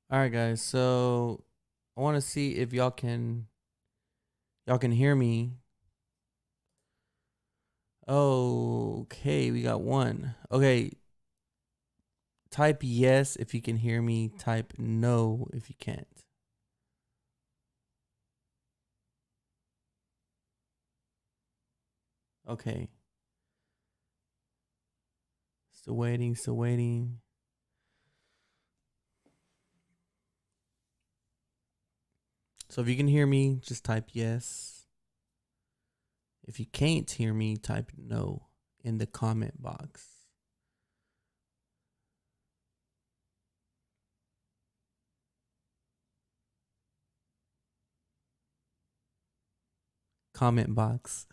All right, guys. So I want to see if y'all can hear me. Okay, we got one. Okay, type yes if you can hear me. Type no if you can't. Okay, still waiting. Still waiting. So if you can hear me, just type yes. If you can't hear me, type no in the comment box. Comment box.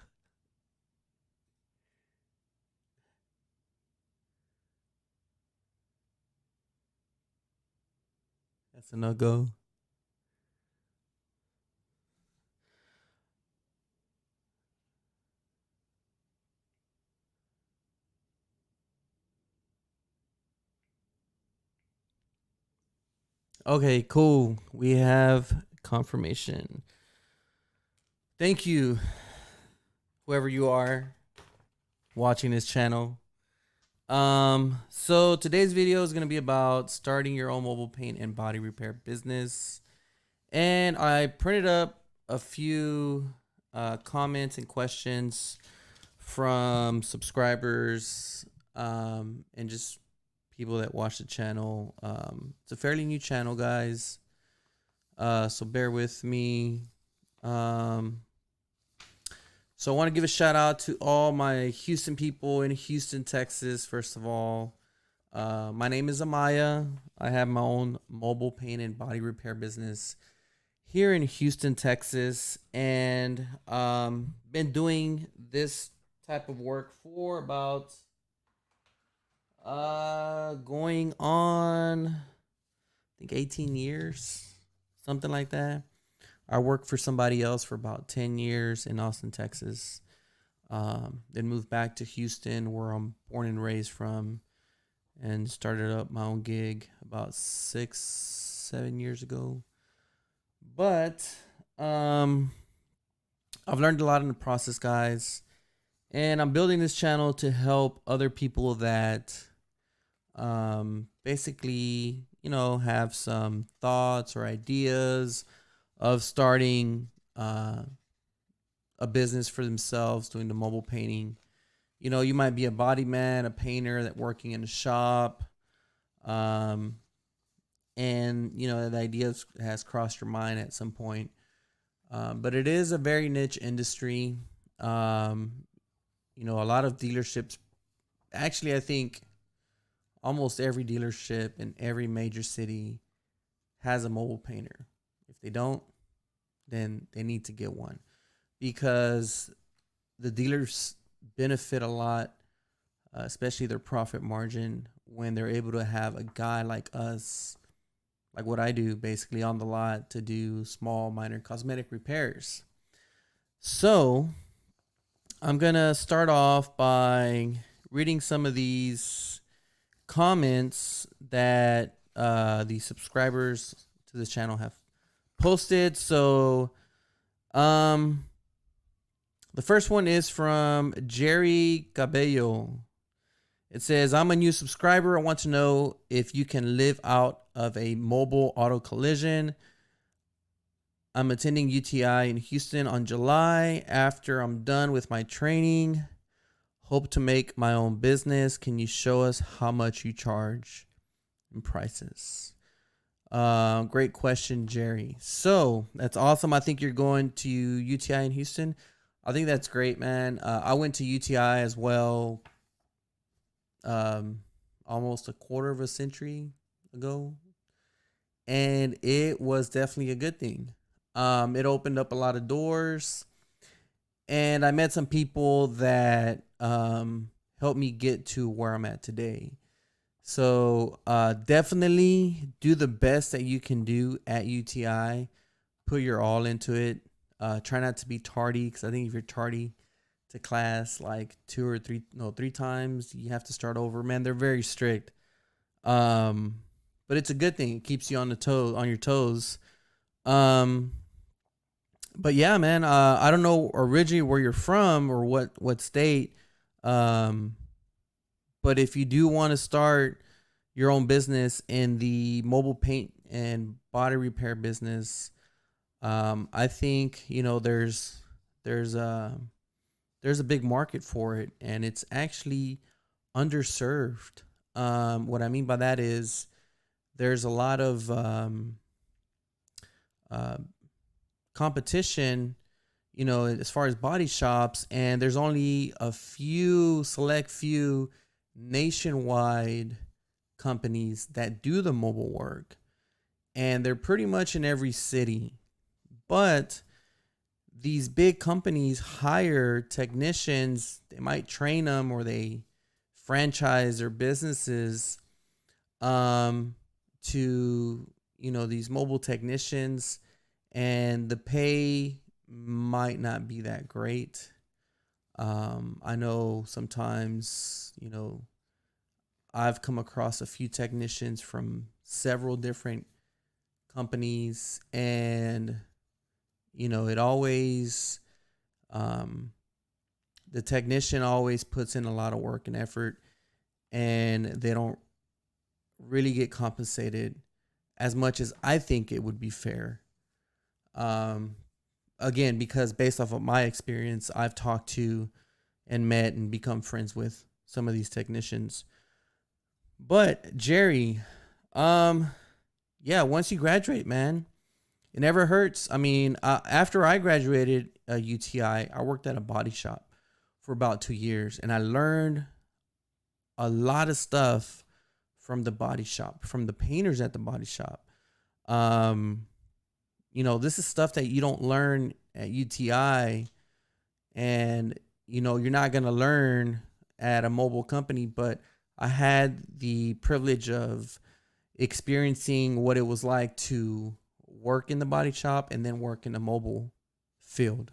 That's a no go. Okay, cool. We have confirmation. Thank you, whoever you are watching this channel. So today's video is gonna be about starting your own mobile paint and body repair business. And I printed up a few comments and questions from subscribers and just people that watch the channel. It's a fairly new channel, guys. So bear with me. Um, So I want to give a shout out to all my Houston people in Houston, Texas. First of all, my name is Amaya. I have my own mobile paint and body repair business here in Houston, Texas, and been doing this type of work for about going on I think 18 years, something like that. I worked for somebody else for about 10 years in Austin, Texas. Then moved back to Houston, where I'm born and raised from, and started up my own gig about 6, 7 years ago. But um, I've learned a lot in the process, guys, and I'm building this channel to help other people that basically, have some thoughts or ideas of starting a business for themselves, doing the mobile painting. You might be a body man, a painter that working in a shop, um, and the idea has crossed your mind at some point. But it is a very niche industry. Um, a lot of dealerships. Actually, I think almost every dealership in every major city has a mobile painter. If they don't, then they need to get one because the dealers benefit a lot, especially their profit margin, when they're able to have a guy like us, like what I do, basically on the lot to do small, minor cosmetic repairs. So I'm going to start off by reading some of these comments that the subscribers to this channel have posted. So, um, the first one is from Jerry Cabello. It says, I'm a new subscriber. I want to know if you can live out of a mobile auto collision. I'm attending UTI in Houston on July. After I'm done with my training, hope to make my own business. Can you show us how much you charge and prices? Great question, Jerry. So that's awesome. I think you're going to UTI in Houston. I think that's great, man. I went to UTI as well, um, almost a quarter of a century ago, and it was definitely a good thing. It opened up a lot of doors, and I met some people that helped me get to where I'm at today. So definitely do the best that you can do at UTI. Put your all into it. Try not to be tardy, because I think if you're tardy to class like two or three, no, three times, you have to start over. Man, they're very strict. Um, but it's a good thing. It keeps you on your toes. Um, but yeah, man, I don't know originally where you're from or what state. Um, but if you do want to start your own business in the mobile paint and body repair business, I think there's a there's a big market for it, and it's actually underserved. What I mean by that is there's a lot of uh, competition, as far as body shops, and there's only a select few nationwide companies that do the mobile work, and they're pretty much in every city. But these big companies hire technicians, they might train them or they franchise their businesses to these mobile technicians, and the pay might not be that great. I know sometimes, I've come across a few technicians from several different companies, and it always, the technician always puts in a lot of work and effort, and they don't really get compensated as much as I think it would be fair. Um, Again, because based off of my experience, I've talked to and met and become friends with some of these technicians. But Jerry, um, yeah, once you graduate, man, it never hurts. I mean, after I graduated UTI, I worked at a body shop for about 2 years, and I learned a lot of stuff from the body shop, from the painters at the body shop. Um, this is stuff that you don't learn at UTI, and you're not going to learn at a mobile company. But I had the privilege of experiencing what it was like to work in the body shop and then work in the mobile field.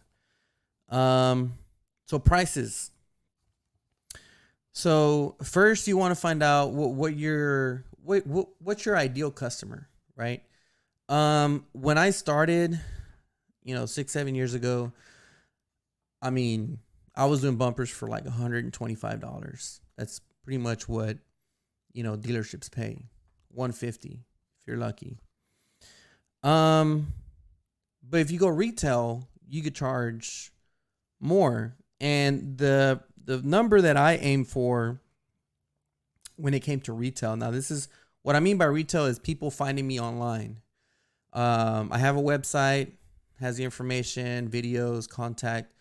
Um, so prices. So first, you want to find out what's your ideal customer, right? When I started, 6, 7 years ago, I mean, I was doing bumpers for like $125. That's pretty much what dealerships pay. 150 if you're lucky. But if you go retail, you could charge more. And the number that I aim for when it came to retail. Now, this is what I mean by retail is people finding me online. I have a website, has the information, videos, contact,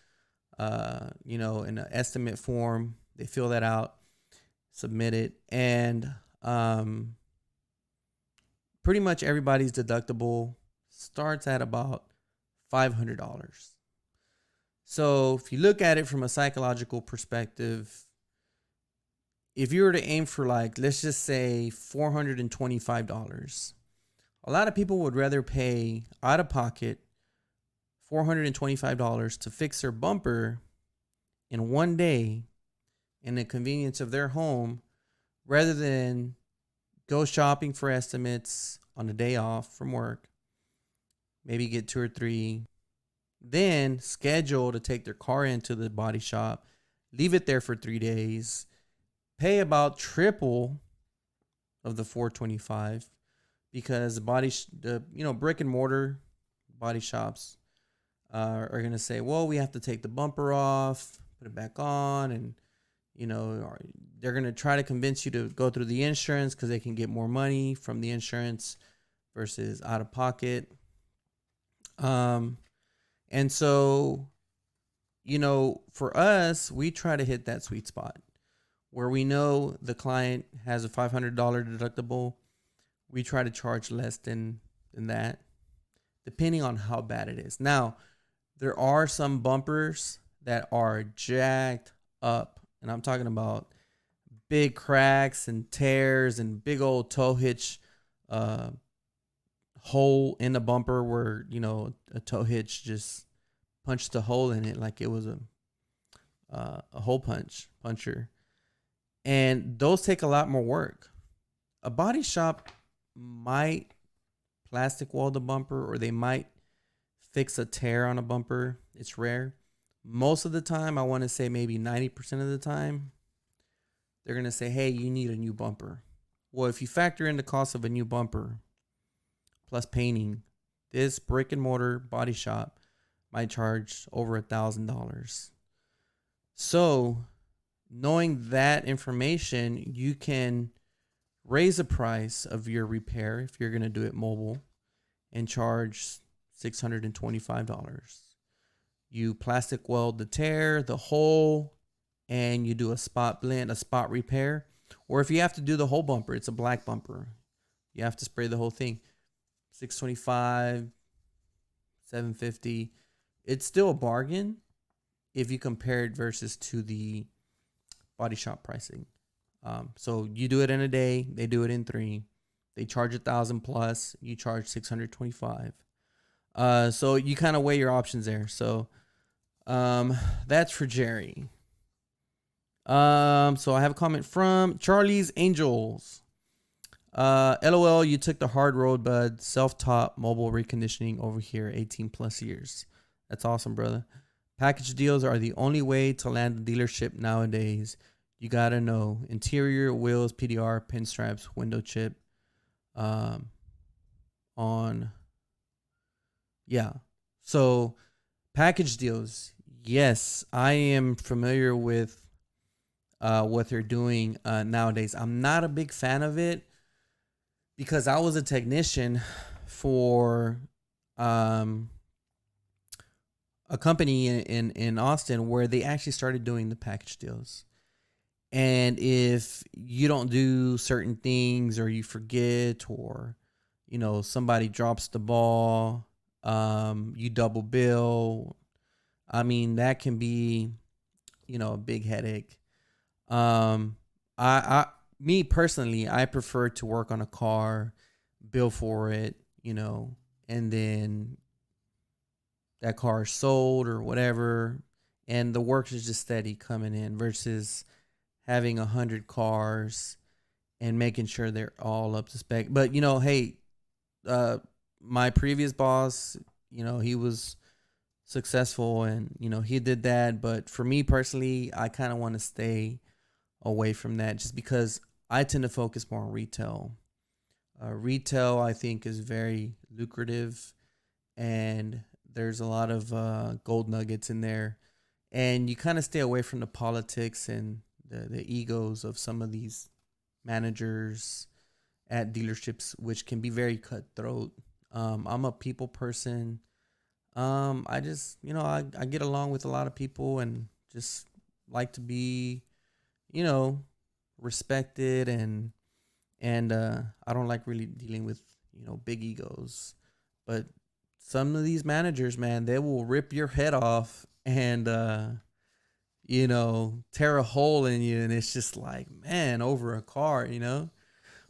in an estimate form. They fill that out, submit it, and pretty much everybody's deductible starts at about $500. So if you look at it from a psychological perspective, if you were to aim for, like, let's just say $425, a lot of people would rather pay out of pocket $425 to fix their bumper in one day in the convenience of their home rather than go shopping for estimates on a day off from work, maybe get 2 or 3, then schedule to take their car into the body shop, leave it there for 3 days, pay about triple of the $425, because the brick and mortar body shops are going to say, well, we have to take the bumper off, put it back on, and they're going to try to convince you to go through the insurance because they can get more money from the insurance versus out of pocket. And so, for us, we try to hit that sweet spot where we know the client has a $500 deductible. We try to charge less than that, depending on how bad it is. Now, there are some bumpers that are jacked up, and I'm talking about big cracks and tears and big old tow hitch hole in the bumper where a tow hitch just punched a hole in it like it was a hole puncher, and those take a lot more work. A body shop might plastic weld the bumper, or they might fix a tear on a bumper. It's rare. Most of the time, I want to say maybe 90% of the time, they're going to say, hey, you need a new bumper. Well, if you factor in the cost of a new bumper plus painting, this brick and mortar body shop might charge over $1,000. So, knowing that information, you can raise the price of your repair if you're going to do it mobile and charge $625. You plastic weld the tear, the hole, and you do a spot blend, a spot repair. Or if you have to do the whole bumper, it's a black bumper, you have to spray the whole thing. $625, $750. It's still a bargain if you compare it versus to the body shop pricing. So you do it in a day, they do it in 3. They charge $1,000 plus, you charge $625. So you kind of weigh your options there. So that's for Jerry. So I have a comment from Charlie's Angels. LOL, you took the hard road, bud. Self-taught mobile reconditioning over here, 18 plus years. That's awesome, brother. Package deals are the only way to land a dealership nowadays. You gotta know interior, wheels, PDR, pinstripes, window chip. So package deals. Yes, I am familiar with what they're doing nowadays. I'm not a big fan of it because I was a technician for a company in Austin where they actually started doing the package deals. And if you don't do certain things, or you forget, or somebody drops the ball, you double bill, I mean, that can be a big headache. Me personally, I prefer to work on a car, bill for it, and then that car is sold or whatever, and the work is just steady coming in versus having 100 cars and making sure they're all up to spec. But hey, my previous boss, he was successful, and he did that. But for me personally, I kind of want to stay away from that, just because I tend to focus more on retail. Retail, I think, is very lucrative, and there's a lot of gold nuggets in there, and you kind of stay away from the politics and the egos of some of these managers at dealerships, which can be very cutthroat. I'm a people person. I just, I get along with a lot of people and just like to be, respected, and I don't like really dealing with, big egos. But some of these managers, man, they will rip your head off and, tear a hole in you. And it's just like, man, over a car,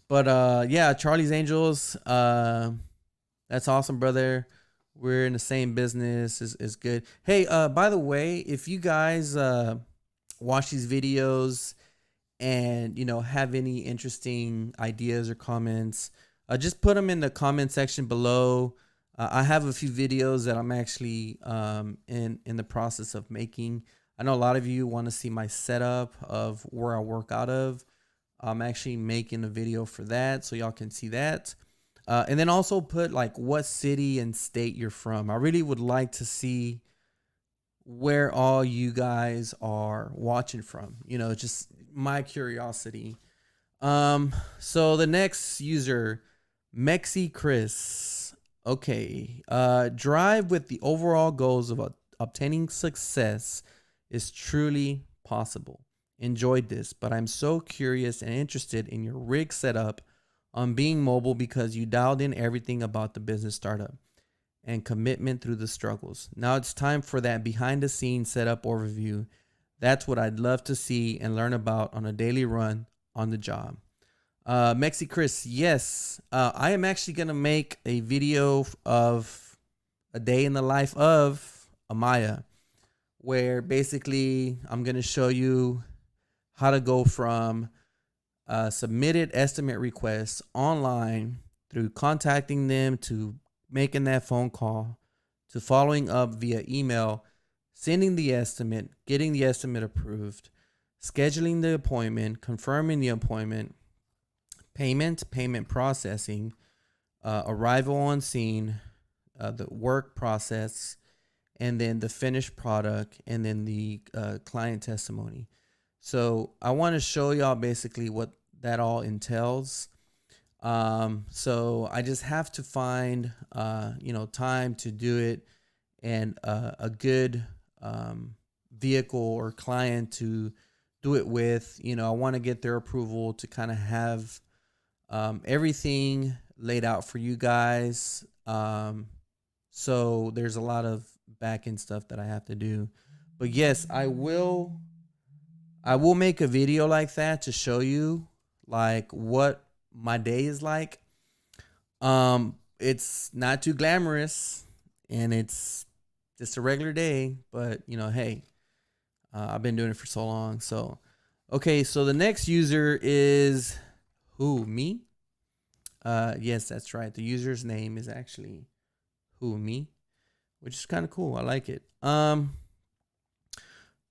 But yeah, Charlie's Angels, that's awesome, brother. We're in the same business. Is good. Hey, by the way, if you guys watch these videos and have any interesting ideas or comments, just put them in the comment section below. I have a few videos that I'm actually in the process of making. I know a lot of you want to see my setup of where I work out of. I'm actually making a video for that, so y'all can see that. And then also put like what city and state you're from. I really would like to see where all you guys are watching from. Just my curiosity. So the next user, Mexi Chris. Okay. Drive with the overall goals of obtaining success is truly possible. Enjoyed this, but I'm so curious and interested in your rig setup on being mobile, because you dialed in everything about the business startup and commitment through the struggles. Now it's time for that behind the scenes setup overview. That's what I'd love to see and learn about on a daily run on the job. Mexi Chris, yes, I am actually going to make a video of a day in the life of Amaya, where basically I'm going to show you how to go from submitted estimate requests online through contacting them to making that phone call to following up via email, sending the estimate, getting the estimate approved, scheduling the appointment, confirming the appointment, payment processing, arrival on scene, the work process, and then the finished product, and then the client testimony. So I want to show y'all basically what that all entails. So I just have to find, time to do it, and a good vehicle or client to do it with. I want to get their approval to kind of have everything laid out for you guys. So there's a lot of back end stuff that I have to do. But yes, I will make a video like that to show you like what my day is like. It's not too glamorous, and it's just a regular day, but hey, I've been doing it for so long. So, okay. So the next user is who? Me? Yes, that's right. The user's name is actually me, which is kind of cool. I like it.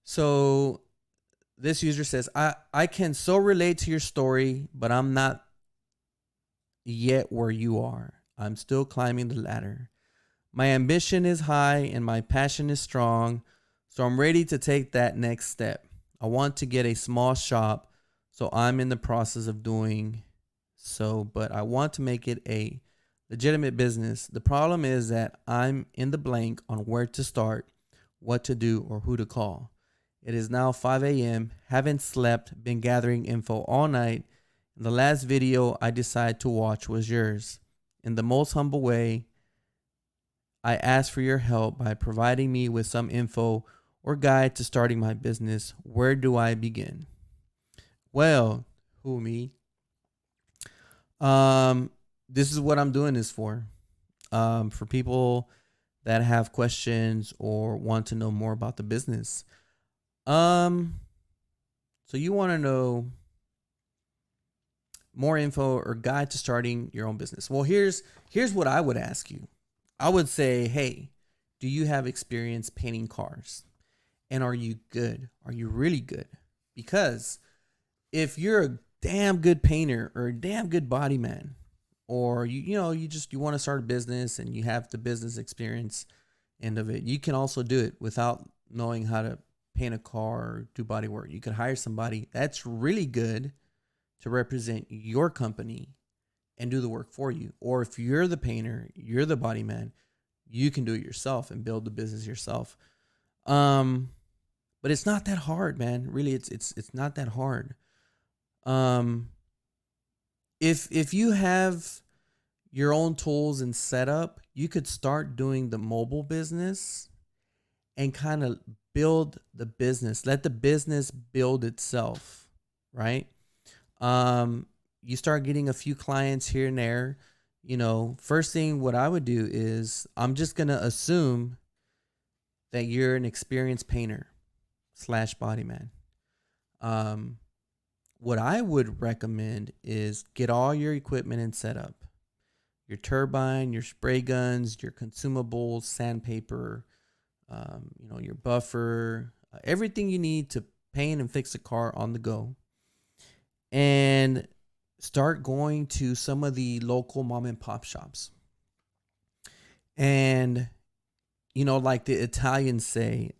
So this user says, I can so relate to your story, but I'm not yet where you are. I'm still climbing the ladder. My ambition is high and my passion is strong, so I'm ready to take that next step. I want to get a small shop, so I'm in the process of doing so, but I want to make it a legitimate business. The problem is that I'm in the blank on where to start, what to do, or who to call. It is now 5 a.m., haven't slept, been gathering info all night. And the last video I decided to watch was yours. In the most humble way, I asked for your help by providing me with some info or guide to starting my business. Where do I begin? Well, who, me? This is what I'm doing this for people that have questions or want to know more about the business. So you want to know more info or guide to starting your own business. Well, here's what I would ask you. I would say, hey, do you have experience painting cars? And are you good? Are you really good? Because if you're a damn good painter or a damn good body man, or you want to start a business and you have the business experience end of it, you can also do it without knowing how to paint a car or do body work. You could hire somebody that's really good to represent your company and do the work for you. Or if you're the painter, you're the body man, you can do it yourself and build the business yourself. But it's not that hard, man. Really, it's not that hard. If you have your own tools and setup, you could start doing the mobile business and kind of build the business. Let the business build itself, right? You start getting a few clients here and there. First thing what I would do is I'm just going to assume that you're an experienced painter / body man. What I would recommend is get all your equipment and setup. Your turbine, your spray guns, your consumables, sandpaper, your buffer, everything you need to paint and fix a car on the go. And start going to some of the local mom and pop shops. And, like the Italians say,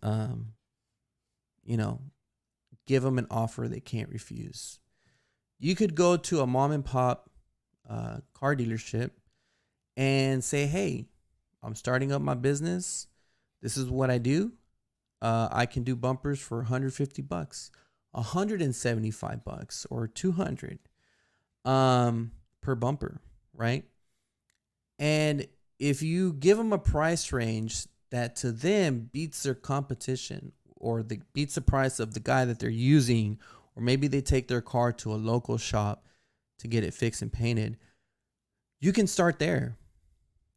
give them an offer they can't refuse. You could go to a mom and pop car dealership and say, hey, I'm starting up my business. This is what I do. I can do bumpers for $150, $175, or $200 per bumper, right? And if you give them a price range that to them beats their competition, or beats the price of the guy that they're using, or maybe they take their car to a local shop to get it fixed and painted, you can start there.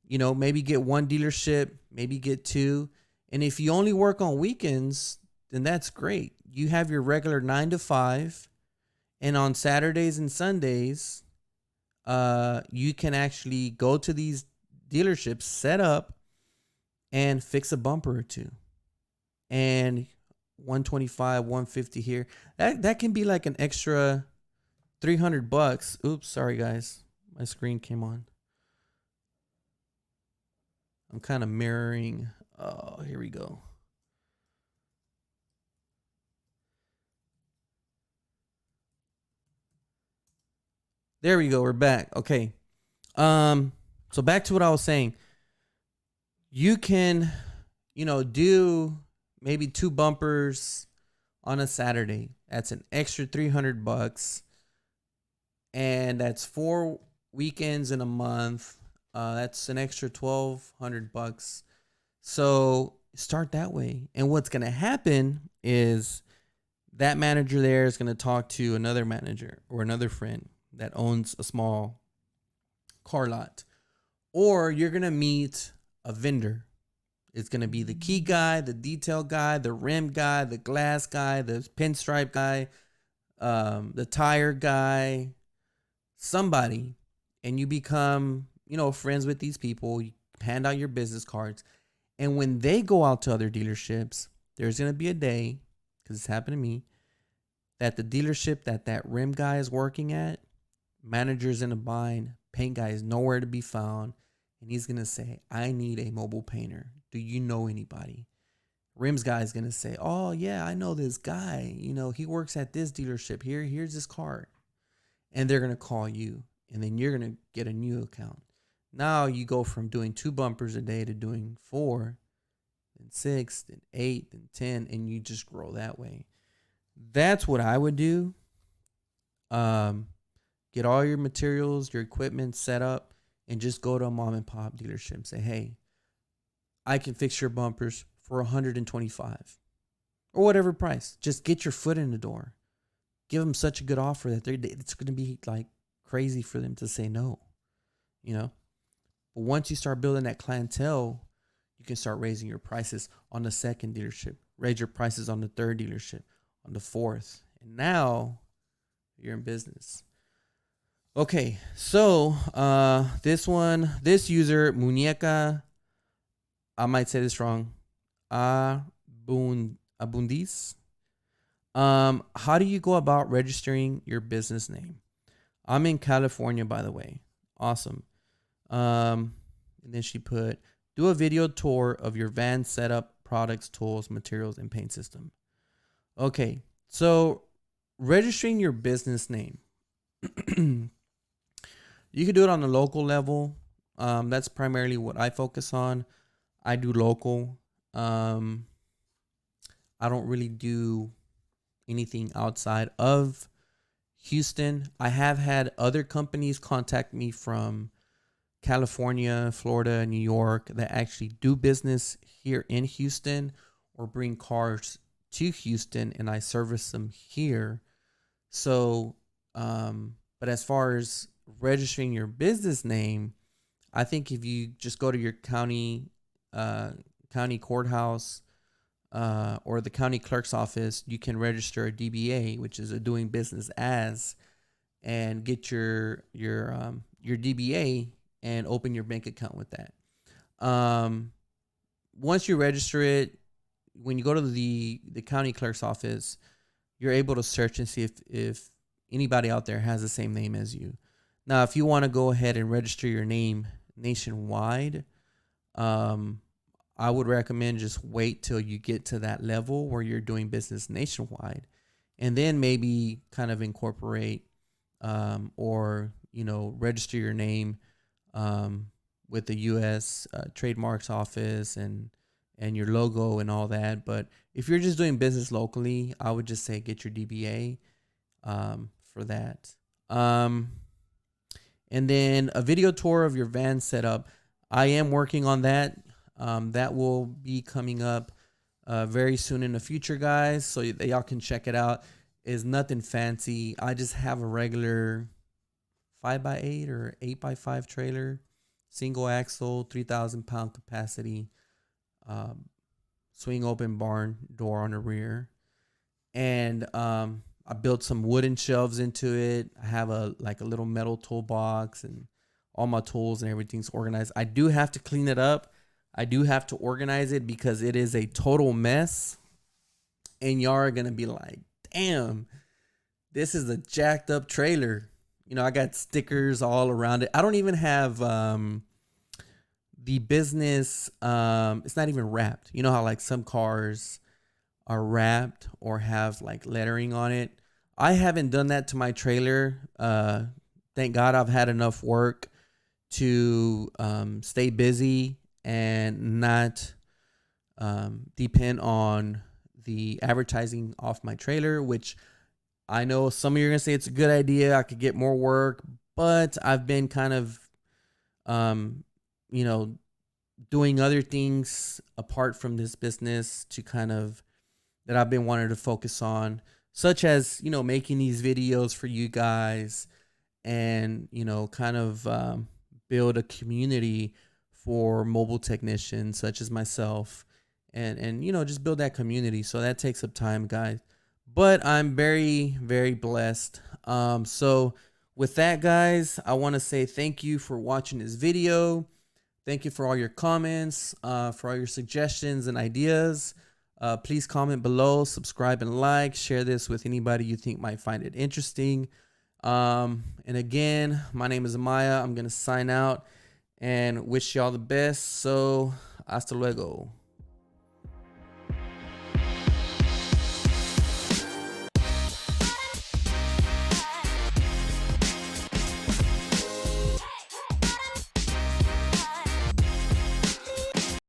Maybe get one dealership, maybe get two. And if you only work on weekends, then that's great. You have your regular 9 to 5. And on Saturdays and Sundays, you can actually go to these dealerships, set up, and fix a bumper or two. And 125, 150 here. That can be like an extra $300. Oops, sorry guys. My screen came on. I'm kind of mirroring. Oh, here we go. There we go. We're back. Okay. So back to what I was saying. You can, do maybe two bumpers on a Saturday. That's an extra $300, and that's 4 weekends in a month. That's an extra $1,200. So start that way. And what's gonna happen is that manager there is gonna talk to another manager or another friend that owns a small car lot, or you're gonna meet a vendor. It's gonna be the key guy, the detail guy, the rim guy, the glass guy, the pinstripe guy, the tire guy, somebody, and you become, friends with these people. You hand out your business cards, and when they go out to other dealerships, there's gonna be a day, because it's happened to me, that the dealership that rim guy is working at, manager's in a bind, paint guy is nowhere to be found, and he's gonna say, "I need a mobile painter. Do you know anybody?" Rims guy is gonna say, "Oh yeah, I know this guy. He works at this dealership. Here's his card." And they're gonna call you, and then you're gonna get a new account. Now you go from doing two bumpers a day to doing four, then six, then eight, then 10, and you just grow that way. That's what I would do. Get all your materials, your equipment set up, and just go to a mom and pop dealership and say, "Hey, I can fix your bumpers for 125 or whatever price." Just get your foot in the door. Give them such a good offer that it's going to be like crazy for them to say no, But once you start building that clientele, you can start raising your prices on the second dealership, raise your prices on the third dealership, on the fourth, and now you're in business. Okay, so this user, Muñeca, I might say this wrong, Abundis. How do you go about registering your business name? I'm in California, by the way. Awesome. And then she put, do a video tour of your van setup, products, tools, materials, and paint system. Okay, so registering your business name. You can do it on the local level. That's primarily what I focus on. I do local. I don't really do anything outside of Houston. I have had other companies contact me from California, Florida, New York that actually do business here in Houston or bring cars to Houston, and I service them here. So, but as far as registering your business name, I think if you just go to your county courthouse or the county clerk's office, you can register a DBA, which is a doing business as, and get your DBA and open your bank account with that. Once you register it, when you go to the county clerk's office, you're able to search and see if anybody out there has the same name as you. Now, if you want to go ahead and register your name nationwide, I would recommend just wait till you get to that level where you're doing business nationwide, and then maybe kind of incorporate or register your name with the U.S. Trademarks Office and your logo and all that. But if you're just doing business locally, I would just say get your DBA for that. And then a video tour of your van setup. I am working on that. That will be coming up very soon in the future, guys, so that y'all can check it out. It's nothing fancy. I just have a regular 5x8 or 8x5 trailer, single axle, 3,000 pound capacity, swing open barn door on the rear. And I built some wooden shelves into it. I have a little metal toolbox, and all my tools and everything's organized. I do have to clean it up. I do have to organize it because it is a total mess. And y'all are gonna be like, damn, this is a jacked up trailer. I got stickers all around it. I don't even have the business, it's not even wrapped. You know how like some cars are wrapped or have like lettering on it. I haven't done that to my trailer. Thank God I've had enough work to stay busy and not depend on the advertising off my trailer, which I know some of you are going to say it's a good idea. I could get more work, but I've been kind of, you know, doing other things apart from this business to kind of that I've been wanting to focus on, such as, making these videos for you guys and, kind of build a community for mobile technicians such as myself and just build that community. So that takes up time, guys. But I'm very, very blessed. So with that, guys, I want to say thank you for watching this video. Thank you for all your comments, for all your suggestions and ideas. Please comment below, subscribe and like, share this with anybody you think might find it interesting. And again, my name is Amaya. I'm going to sign out and wish y'all the best. So, hasta luego.